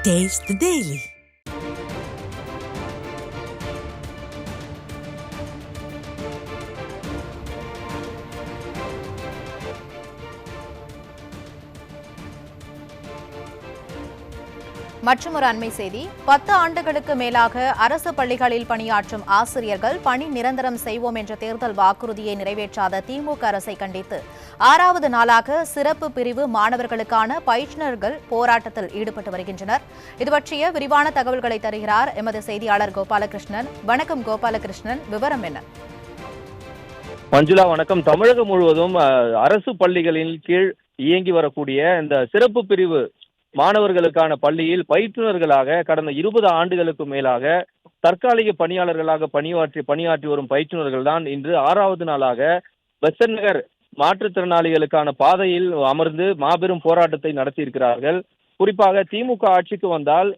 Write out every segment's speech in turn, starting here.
Taste the Daily. மற்றொரு அண்மை செய்தி. 10 ஆண்டுகளுக்கு மேலாக அரசு பள்ளிகளில் பணியாற்றும் ஆசிரியர்கள் பணி நிரந்தரம் செய்வோம் என்ற தேர்தல் வாக்குறுதியை நிறைவேற்றாத திமுக அரசை கண்டித்து 6வது நாளாக சிறப்பு பிரிவு மாணவர்களுக்கான பயிற்றுநர்கள் போராட்டத்தில் ஈடுபட்டு வருகின்றனர். இது பற்றிய விரிவான தகவல்களை தருகிறார் எமது செய்தியாளர் கோபாலகிருஷ்ணன். வணக்கம் கோபாலகிருஷ்ணன், விவரம் என்ன? மஞ்சுளா வணக்கம். தமிழகம் முழுவதும் அரசு பள்ளிகளின் கீழ் இயங்கி வரக்கூடிய இந்த சிறப்பு பிரிவு மாணவர்களுக்கான பள்ளியில் பயிற்றுநர்களாக கடந்த 20 ஆண்டுகளுக்கு மேலாக தற்காலிக பணியாளர்களாக பணியாற்றி வரும் பயிற்றுநர்கள் தான் இன்று 6வது நாளாக பெசன்ட் நகர் மாற்றுத்திறனாளிகளுக்கான பாதையில் அமர்ந்து மாபெரும் போராட்டத்தை நடத்தியிருக்கிறார்கள். குறிப்பாக திமுக ஆட்சிக்கு வந்தால்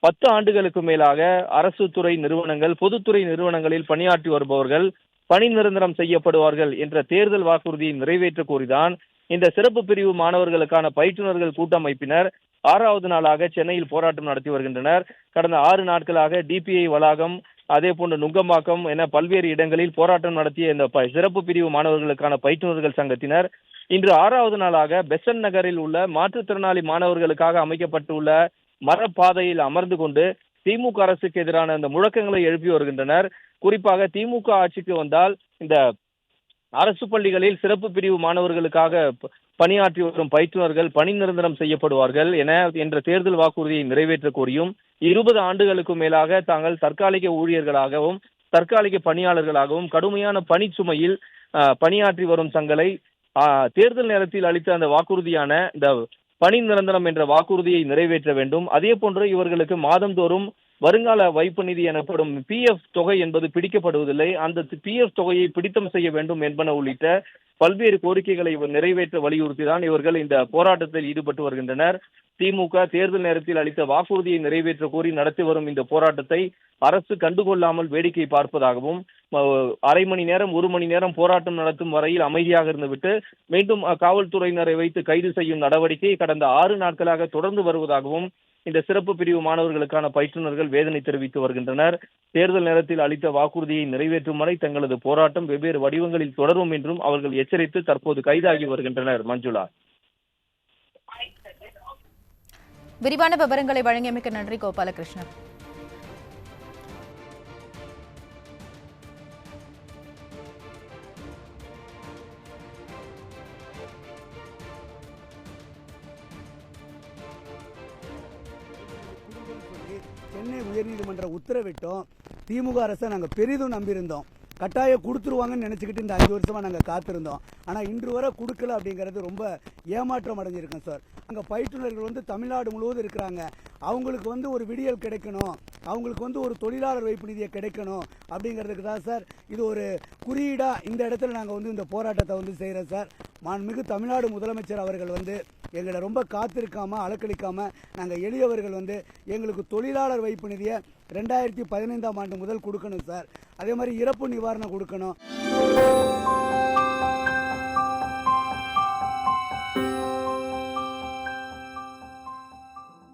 10 ஆண்டுகளுக்கு மேலாக அரசு துறை நிறுவனங்கள், பொதுத்துறை நிறுவனங்களில் பணியாற்றி வருபவர்கள் பணி நிரந்தரம் செய்யப்படுவார்கள் என்ற தேர்தல் வாக்குறுதியை நிறைவேற்ற கோரிதான் இந்த சிறப்பு பிரிவு மாணவர்களுக்கான பயிற்றுநர்கள் கூட்டமைப்பினர் 6வது நாளாக சென்னையில் போராட்டம் நடத்தி வருகின்றனர். கடந்த 6 நாட்களாக டிபிஐ வளாகம், அதே போன்று நுங்கம்பாக்கம் என பல்வேறு இடங்களில் போராட்டம் நடத்திய இந்த சிறப்பு பிரிவு மாணவர்களுக்கான பயிற்றுநர்கள் சங்கத்தினர் இன்று 6வது நாளாக பெசன்ட் நகரில் உள்ள மாற்றுத்திறனாளி மாணவர்களுக்காக அமைக்கப்பட்டுள்ள மரப்பாதையில் அமர்ந்து கொண்டு திமுக அரசுக்கு எதிரான இந்த முழக்கங்களை எழுப்பி வருகின்றனர். குறிப்பாக திமுக ஆட்சிக்கு வந்தால் இந்த அரசு பள்ளிகளில் சிறப்பு பிரிவு மாணவர்களுக்காக பணியாற்றி வரும் பயிற்றுநர்கள் பணி நிரந்தரம் செய்யப்படுவார்கள் என்ற தேர்தல் வாக்குறுதியை நிறைவேற்ற கோரியும் 20 ஆண்டுகளுக்கு மேலாக தாங்கள் தற்காலிக ஊழியர்களாகவும் தற்காலிக பணியாளர்களாகவும் கடுமையான பணிச்சுமையில் பணியாற்றி வரும் தங்களை தேர்தல் நேரத்தில் அளித்த அந்த வாக்குறுதியான இந்த பணி நிரந்தரம் என்ற வாக்குறுதியை நிறைவேற்ற வேண்டும். அதே போன்று இவர்களுக்கு மாதந்தோறும் வருங்கால வைப்பு நிதி எனப்படும் PF தொகை என்பது பிடிக்கப்படுவதில்லை. அந்த PF தொகையை பிடித்தம் செய்ய வேண்டும் என்பன உள்ளிட்ட பல்வேறு கோரிக்கைகளை நிறைவேற்ற வலியுறுத்திதான் இவர்கள் இந்த போராட்டத்தில் ஈடுபட்டு வருகின்றனர். திமுக தேர்தல் நேரத்தில் அளித்த வாக்குறுதியை நிறைவேற்ற கோரி நடத்தி வரும் இந்த போராட்டத்தை அரசு கண்டுகொள்ளாமல் வேடிக்கை பார்ப்பதாகவும், அரை மணி நேரம் 1 மணி நேரம் போராட்டம் நடத்தும் வரையில் அமைதியாக இருந்துவிட்டு மீண்டும் காவல்துறையினரை வைத்து கைது செய்யும் நடவடிக்கை கடந்த 6 நாட்களாக தொடர்ந்து வருவதாகவும் இந்த சிறப்பு பிரிவு மாணவர்களுக்கான பயிற்றுநர்கள் வேதனை தெரிவித்து வருகின்றனர். தேர்தல் நேரத்தில் அளித்த வாக்குறுதியை நிறைவேற்றும் வரை தங்களது போராட்டம் வெவ்வேறு வடிவங்களில் தொடரும் என்றும் அவர்கள் எச்சரித்து தற்போது கைதாகி வருகின்றனர். மஞ்சுளா, விரிவான விவரங்களை வழங்கியமைக்கு நன்றி கோபாலகிருஷ்ணன். சென்னை உயர்நீதிமன்றம் உத்தரவிட்டோம். திமுக அரசை நாங்கள் பெரிதும் நம்பியிருந்தோம். கட்டாயம் கொடுத்துருவாங்கன்னு நினச்சிக்கிட்டு இந்த 5 வருஷமாக நாங்கள் காத்திருந்தோம். ஆனால் இன்று வரை கொடுக்கல அப்படிங்கிறது ரொம்ப ஏமாற்றம் அடைஞ்சிருக்கோம் சார். அங்கே பயிற்றுநர்கள் தமிழ்நாடு முழுவதும் இருக்கிறாங்க. அவங்களுக்கு ஒரு விடியல் கிடைக்கணும், அவங்களுக்கு ஒரு தொழிலாளர் வைப்பு நிதியை கிடைக்கணும் அப்படிங்கிறதுக்கு தான் சார் இது ஒரு குறியீடாக இந்த இடத்துல நாங்கள் இந்த போராட்டத்தை செய்கிறோம் சார். மாண்புமிகு தமிழ்நாடு முதலமைச்சர் அவர்கள் எங்களை ரொம்ப காத்திருக்காமல் அலக்களிக்காமல் நாங்கள் எளியவர்கள் எங்களுக்கு தொழிலாளர் வைப்பு நிதியை 2015ஆம் ஆண்டு முதல் கொடுக்கணும் சார். அதே மாதிரி இறப்பு நிவாரணம் கொடுக்கணும்.